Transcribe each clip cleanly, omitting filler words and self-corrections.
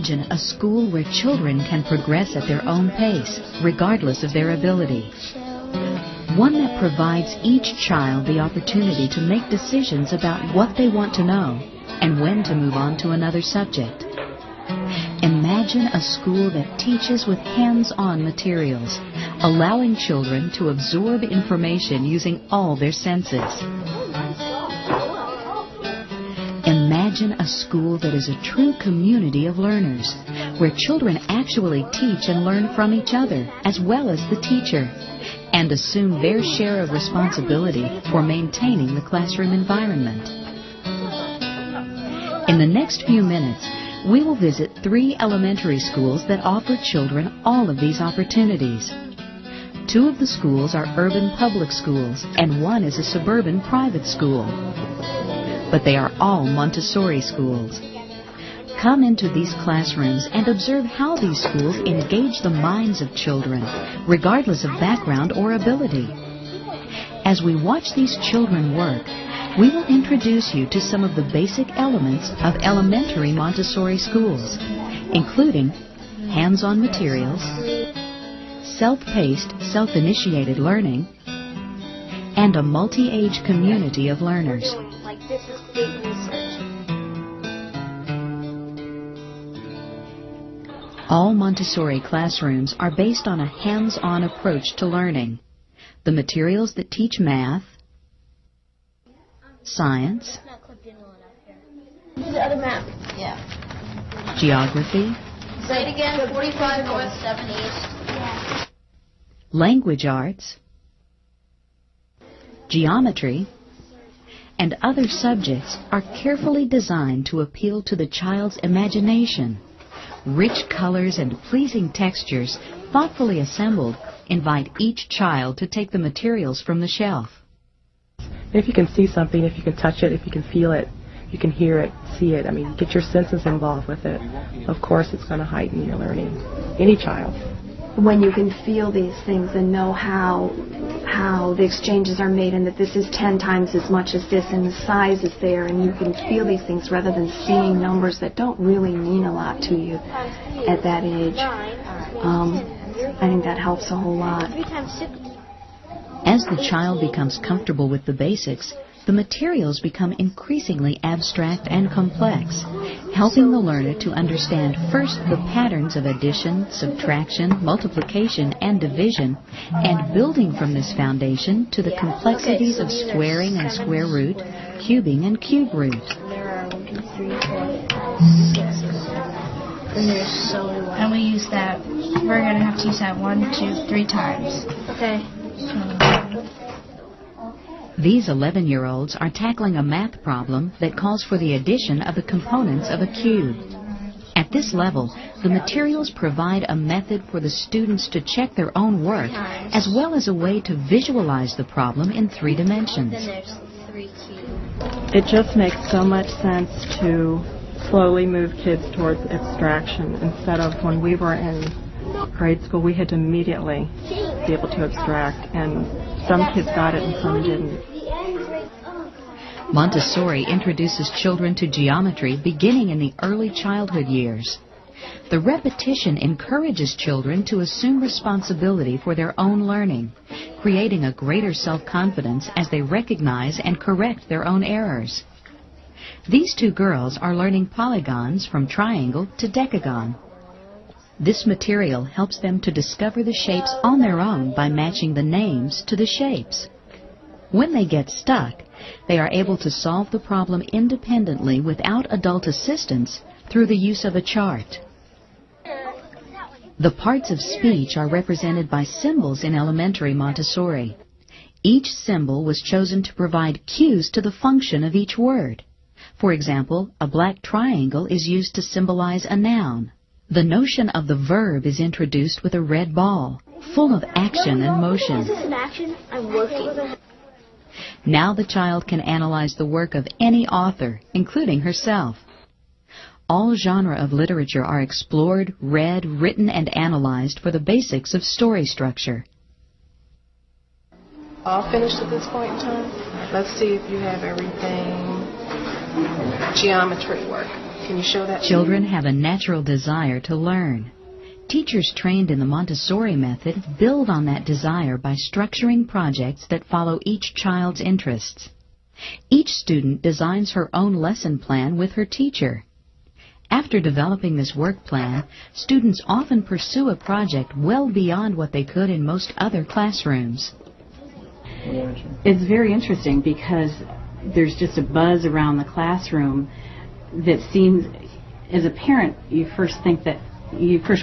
Imagine a school where children can progress at their own pace, regardless of their ability. One that provides each child the opportunity to make decisions about what they want to know and when to move on to another subject. Imagine a school that teaches with hands-on materials, allowing children to absorb information using all their senses. Imagine a school that is a true community of learners, where children actually teach and learn from each other as well as the teacher, and assume their share of responsibility for maintaining the classroom environment. In the next few minutes, we will visit 3 elementary schools that offer children all of these opportunities. 2 of the schools are urban public schools, and 1 is a suburban private school. But they are all Montessori schools. Come into these classrooms and observe how these schools engage the minds of children, regardless of background or ability. As we watch these children work, we will introduce you to some of the basic elements of elementary Montessori schools, including hands-on materials, self-paced, self-initiated learning, and a multi-age community of learners. This is big research. All Montessori classrooms are based on a hands-on approach to learning. The materials that teach math, science, The other map. Yeah. geography, Say it again. 45 north, 7 east. Yeah. language arts, geometry, and other subjects are carefully designed to appeal to the child's imagination. Rich colors and pleasing textures, thoughtfully assembled, invite each child to take the materials from the shelf. If you can see something, if you can touch it, if you can feel it, you can hear it, see it, I mean, get your senses involved with it. Of course, it's going to heighten your learning. Any child. When you can feel these things and know how the exchanges are made, and that this is 10 times as much as this, and the size is there, and you can feel these things rather than seeing numbers that don't really mean a lot to you at that age. I think that helps a whole lot. As the child becomes comfortable with the basics, the materials become increasingly abstract and complex, helping the learner to understand first the patterns of addition, subtraction, multiplication, and division, and building from this foundation to the complexities of squaring and square root, cubing and cube root. There are 1, 2, 3, 4, 5, 6. And there's so many. And we use that. We're going to have to use that 1, 2, 3 times. Okay. These 11-year-olds are tackling a math problem that calls for the addition of the components of a cube. At this level, the materials provide a method for the students to check their own work, as well as a way to visualize the problem in 3 dimensions. Then there's 3 cubes. It just makes so much sense to slowly move kids towards abstraction instead of when we were in grade school, we had to immediately be able to abstract, and some kids got it and some didn't. Montessori introduces children to geometry beginning in the early childhood years. The repetition encourages children to assume responsibility for their own learning, creating a greater self-confidence as they recognize and correct their own errors. These 2 girls are learning polygons from triangle to decagon. This material helps them to discover the shapes on their own by matching the names to the shapes. When they get stuck, they are able to solve the problem independently without adult assistance through the use of a chart. The parts of speech are represented by symbols in elementary Montessori. Each symbol was chosen to provide cues to the function of each word. For example, a black triangle is used to symbolize a noun. The notion of the verb is introduced with a red ball, full of action and motion. Is this an action? I'm working. Now the child can analyze the work of any author, including herself. All genre of literature are explored, read, written, and analyzed for the basics of story structure. All finished at this point in time? Let's see if you have everything. Geometry work. Can you show that? Children have a natural desire to learn. Teachers trained in the Montessori method build on that desire by structuring projects that follow each child's interests. Each student designs her own lesson plan with her teacher. After developing this work plan, students often pursue a project well beyond what they could in most other classrooms. It's very interesting because there's just a buzz around the classroom that seems, as a parent, you first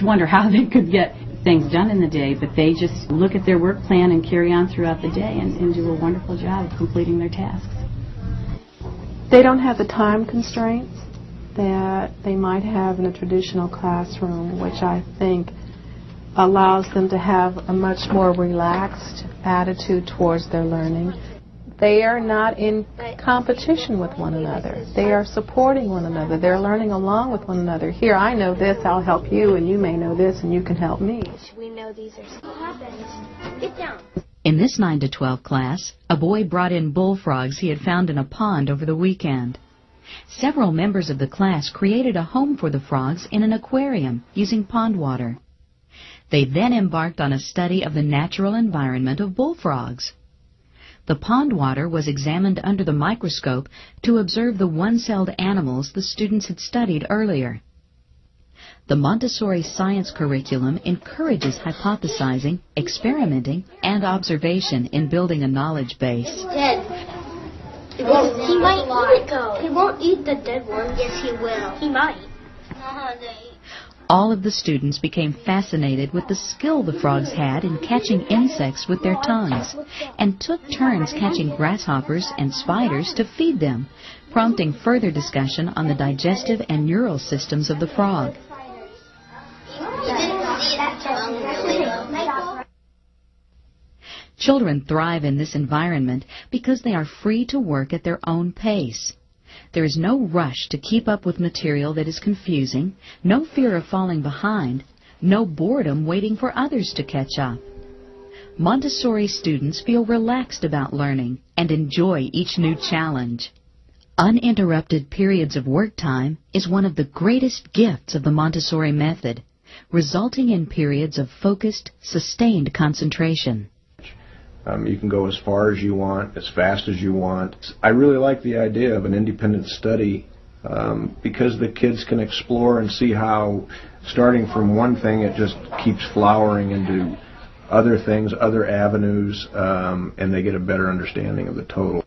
wonder how they could get things done in the day, but they just look at their work plan and carry on throughout the day and do a wonderful job of completing their tasks. They don't have the time constraints that they might have in a traditional classroom, which I think allows them to have a much more relaxed attitude towards their learning. They are not in competition with one another. They are supporting one another. They're learning along with one another. Here, I know this, I'll help you, and you may know this, and you can help me. We know these are Get down. In this 9 to 12 class, a boy brought in bullfrogs he had found in a pond over the weekend. Several members of the class created a home for the frogs in an aquarium using pond water. They then embarked on a study of the natural environment of bullfrogs. The pond water was examined under the microscope to observe the one-celled animals the students had studied earlier. The Montessori science curriculum encourages hypothesizing, experimenting, and observation in building a knowledge base. Dead. He might eat it though. He won't eat the dead one. Yes, he will. He might. All of the students became fascinated with the skill the frogs had in catching insects with their tongues, and took turns catching grasshoppers and spiders to feed them, prompting further discussion on the digestive and neural systems of the frog. Children thrive in this environment because they are free to work at their own pace. There is no rush to keep up with material that is confusing, no fear of falling behind, no boredom waiting for others to catch up. Montessori students feel relaxed about learning and enjoy each new challenge. Uninterrupted periods of work time is one of the greatest gifts of the Montessori method, resulting in periods of focused, sustained concentration. You can go as far as you want, as fast as you want. I really like the idea of an independent study because the kids can explore and see how, starting from one thing, it just keeps flowering into other things, other avenues, and they get a better understanding of the total.